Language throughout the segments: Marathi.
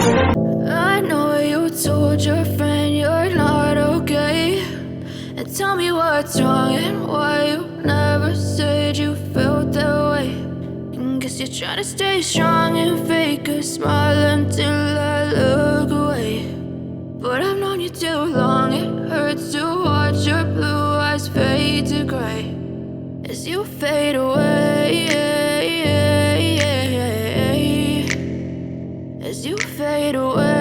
I know you told your friend you're not okay, and tell me what's wrong and why you never said you felt that way. And guess you're trying to stay strong and fake a smile until I look away. But I've known you too long, it hurts to watch your blue eyes fade to gray as you fade away, as you fade away.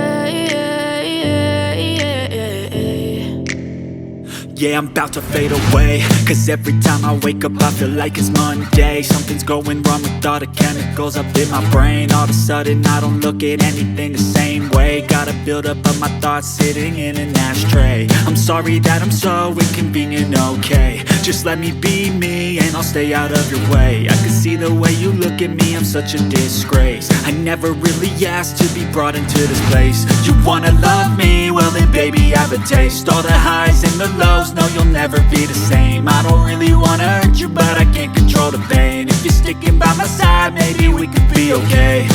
Yeah, I'm about to fade away, cause every time I wake up I feel like it's Monday. Something's going wrong with all the chemicals up in my brain. All of a sudden I don't look at anything the same way. Gotta build up of my thoughts sitting in an ashtray. I'm sorry that I'm so inconvenient, okay. Just let me be me and I'll stay out of your way. I can see the way you look at me, I'm such a disgrace. I never really asked to be brought into this place. You wanna love me? Well then baby have a taste. All the highs and the lows, no you'll never be the same. I don't really wanna hurt you but I can't control the pain. If you're sticking by my side maybe we could be okay.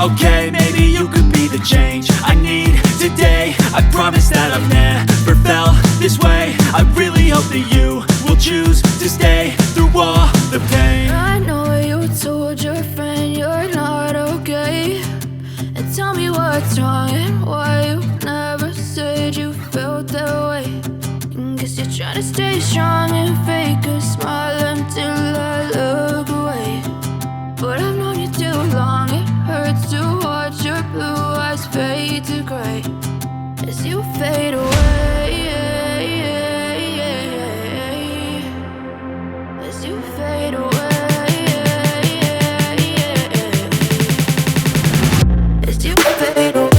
Okay, maybe you could be the change I need today. I promise that I've never felt this way. I really hope that you will choose to stay through all the pain. I know you told your friend you're not okay, and tell me what's wrong and why you never said you felt that way. And guess you're trying to stay strong and fake a smile until I look away. But I've known you too long, it hurts to watch your blue eyes fade to gray as you fade away, as you fade away, as you fade away.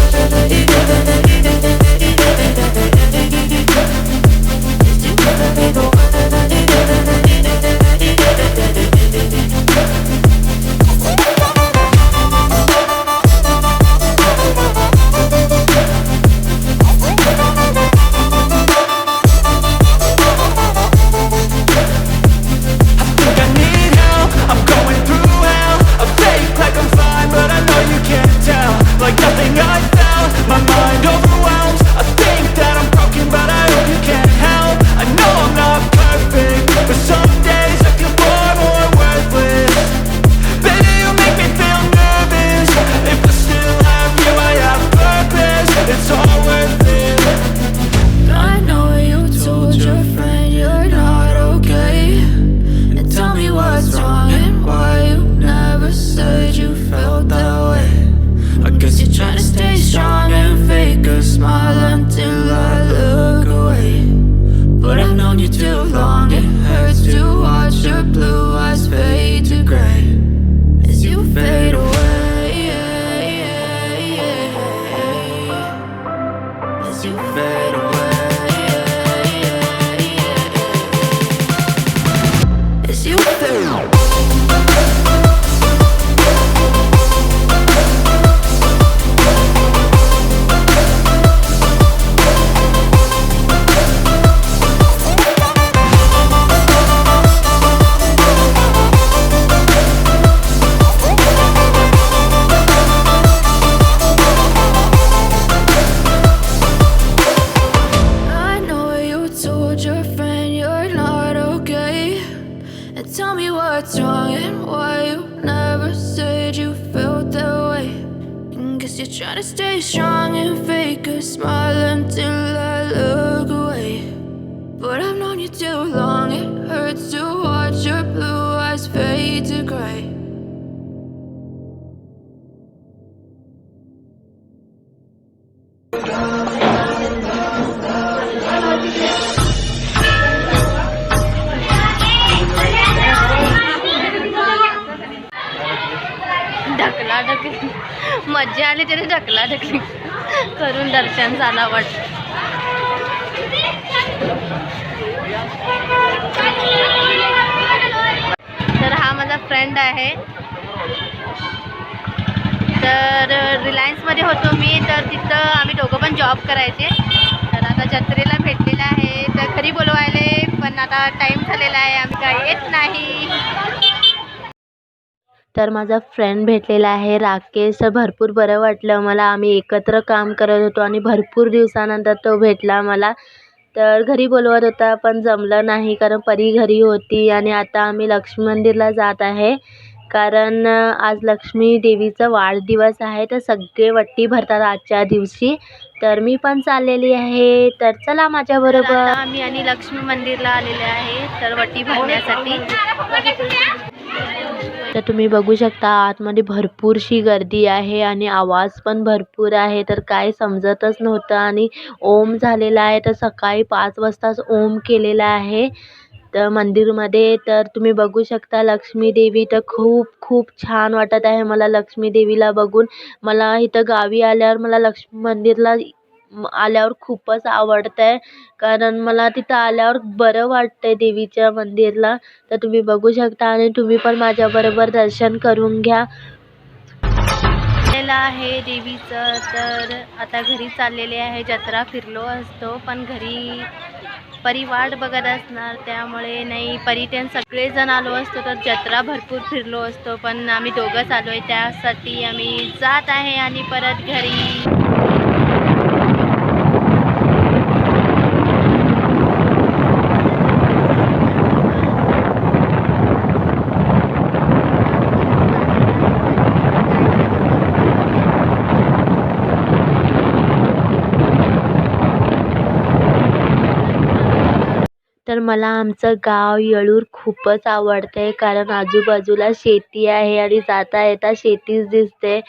Try to stay strong and fake a smile until I look away. But I've known you too long, it hurts to watch your blue eyes fade to gray. ढकलाढकली मज्जा आली तरी ढकलाढकली करून दर्शन झाला वाटतं. तर हा माझा फ्रेंड आहे. तर रिलायन्समध्ये होतो मी, तर तिथं आम्ही दोघं पण जॉब करायचे. तर आता जत्रेला भेटलेला आहे, तर घरी बोलवायले पण आता टाईम झालेला आहे, आम्ही काही येत नाही. तर माझा फ्रेंड भेटलेला आहे राकेश. तर भरपूर बरं वाटलं मला. आम्ही एकत्र काम करत होतो आणि भरपूर दिवसानंतर तो भेटला मला. तर घरी बोलवत होता पण जमलं नाही कारण परी घरी होती. आणि आता आम्ही लक्ष्मी मंदिरला जात आहे कारण आज लक्ष्मी देवीचा वाढदिवस आहे. तर सगळे वट्टी भरतात आजच्या दिवशी. तर मी पण चाललेली आहे. तर चला माझ्याबरोबर. आम्ही आणि लक्ष्मी मंदिरला आलेले आहे तर वट्टी भरण्यासाठी. तर तुम्ही बघू शकता आतमध्ये भरपूरशी गर्दी आहे आणि आवाज पण भरपूर आहे. तर काय समजतच नव्हतं. आणि ओम झालेला आहे. तर सकाळी 5 वाजताच ओम केलेला आहे तर मंदिरमध्ये. तर तुम्ही बघू शकता लक्ष्मी देवी. तर खूप छान वाटत आहे मला लक्ष्मी देवीला बघून. मला इथं गावी आल्यावर मला लक्ष्मी मंदिरला आल्यावर खूपच आवडतंय कारण मला तिथं आल्यावर बरं वाटतंय देवीच्या मंदिरला. तर तुम्ही बघू शकता आणि तुम्ही पण माझ्याबरोबर दर्शन करून घ्या. आहे देवीचं. तर आता घरी चाललेले आहे. जत्रा फिरलो असतो पण घरी परी वाट बघत असणार त्यामुळे नाही. परी ते सगळेजण आलो असतो तर जत्रा भरपूर फिरलो असतो पण आम्ही दोघंच आलो आहे त्यासाठी आम्ही जात आहे आणि परत घरी. तर मला आमचं गाव येळूर खूपच आवडते कारण आजूबाजूला शेती आहे आणि जाता येता शेतीच दिसते.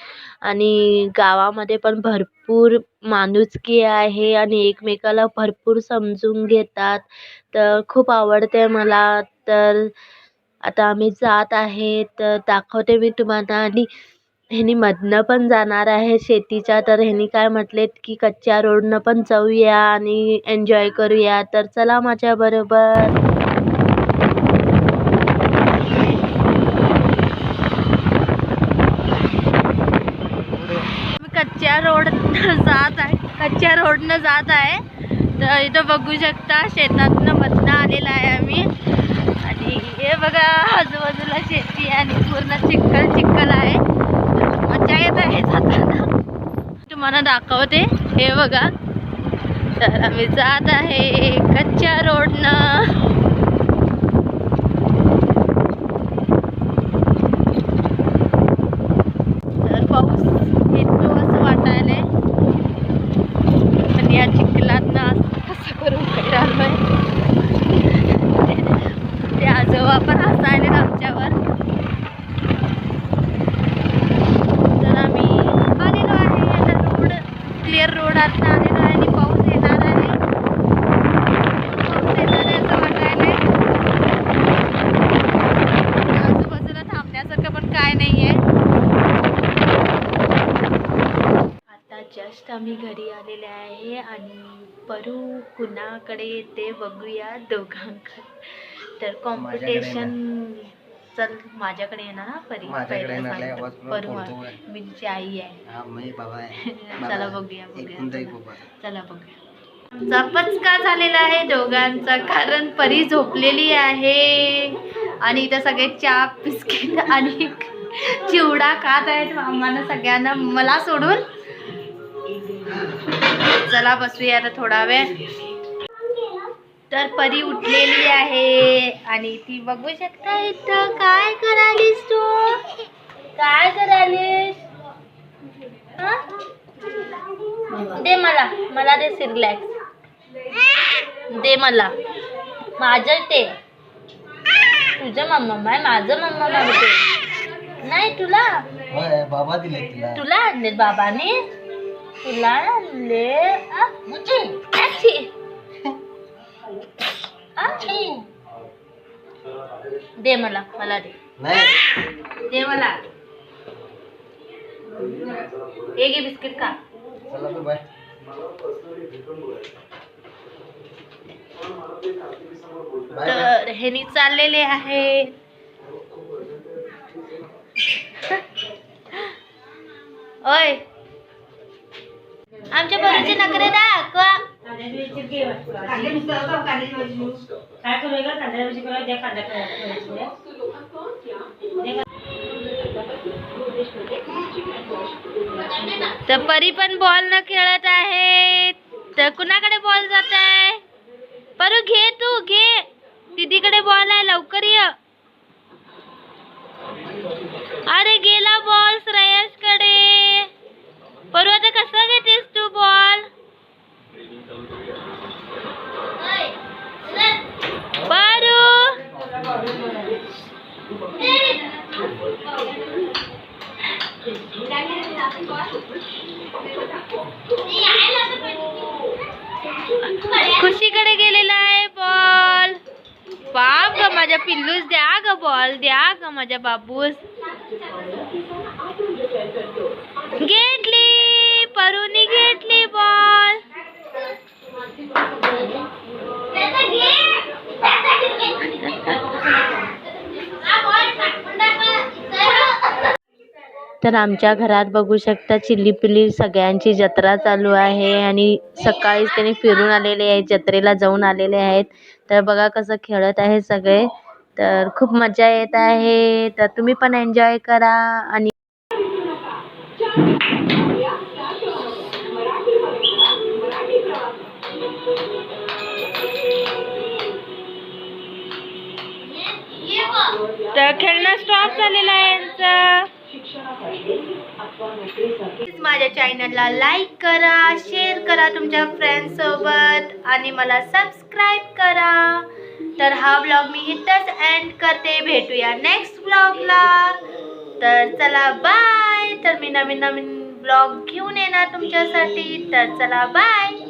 आणि गावामध्ये पण भरपूर माणुसकी आहे आणि एकमेकाला भरपूर समजून घेतात. तर खूप आवडते मला. तर आता आम्ही जात आहे तर दाखवते मी तुम्हाला. आणि ह्यांनी मधनं पण जाणार आहे शेतीच्या. तर ह्यांनी काय म्हटलेत की कच्च्या रोडनं पण जाऊया आणि एन्जॉय करूया. तर चला माझ्याबरोबर. कच्च्या रोडनं जात आहे. तर इथं बघू शकता शेतातनं मधनं आलेलं आहे आम्ही. आणि हे बघा आजूबाजूला शेती आणि पूर्ण चिखल आहे. मजा येत आहे जाताना. तुम्हाला दाखवते हे बघा. तर आम्ही जात आहे कच्च्या रोडनं. तर पाऊस येतो असं वाटायलंय पण या चिखलातनं कसं करून बाहेर आलोय. ते आजोबा पण हसायले आमच्यावर. तर आम्ही आलेलो आहे आता रोड क्लिअर रोड आता आलेलो आहे आणि पाऊस येणार आहे असं वाटायलंय. आजूबाजूला थांबण्यासारखं पण काय नाहीये. आता जस्ट आम्ही घरी आलेले आहे आणि परू कुणाकडे येते बघूया दोघांकडे. तर कॉम्पिटिशन चल माझ्याकडे येणार ना परी. परू मी तिची आई आहे. चला बघूया. चला बघूया. आमचा पचका झालेला आहे दोघांचा कारण परी झोपलेली आहे आणि इथं सगळे चहा बिस्किट आणि चिवडा खात आहेत आम्हाला सगळ्यांना मला सोडून. चला बसूया आता थोडा वेळ. तर परी उठलेली आहे आणि ती बघू शकता इथं. काय करालीस तू? काय करालीस? दे मला दे सिरलॅक्स दे मला. माझं ते तुझं मम्मा आहे माझं मम्मा मागते नाही तुला. बाबा दिले तुला आणले बाबाने. तुला आणले दे मला दे मला. एक घे बिस्किट खा. तर ह्यानी चाललेले आहे. ओय आमच्या बरोचे नखरे दाखवा. काय करूया कांदा तर परी पण बॉल न खेळत आहे. तर कुणाकडे बॉल जात आहे? परू घे, तू घे, दीदीकडे बॉल आहे, लवकर ये. अरे गेला बॉल श्रेयस कडे. परू आता कसं घेतेस तू बॉल? परू खुशीकडे गेलेला आहे बॉल. बाप ग माझ्या पिल्लूस, द्या ग बॉल, द्या ग माझ्या बाबूस. घेतली, परूनी घेतली बॉल. तर आमच्या घरात बघू शकता चिल्लीपिल्ली सगळ्यांची जत्रा चालू आहे आणि सकाळीच त्यांनी फिरून आलेले आहेत, जत्रेला जाऊन आलेले आहेत. तर बघा कसं खेळत आहे सगळे. तर खूप मजा येत आहे. तर तुम्ही पण एन्जॉय करा. आणि तर खेळणं स्टॉप झालेलं आहे यांचं. माझ्या चॅनलला लाईक करा, शेअर करा तुमच्या फ्रेंड्स सोबत आणि मला सबस्क्राईब करा. तर हा व्लॉग मी इथंच एंड करते. भेटूया नेक्स्ट व्लॉगला. तर चला बाय. तर मी नवीन व्लॉग घेऊन येणार तुमच्यासाठी. तर चला बाय.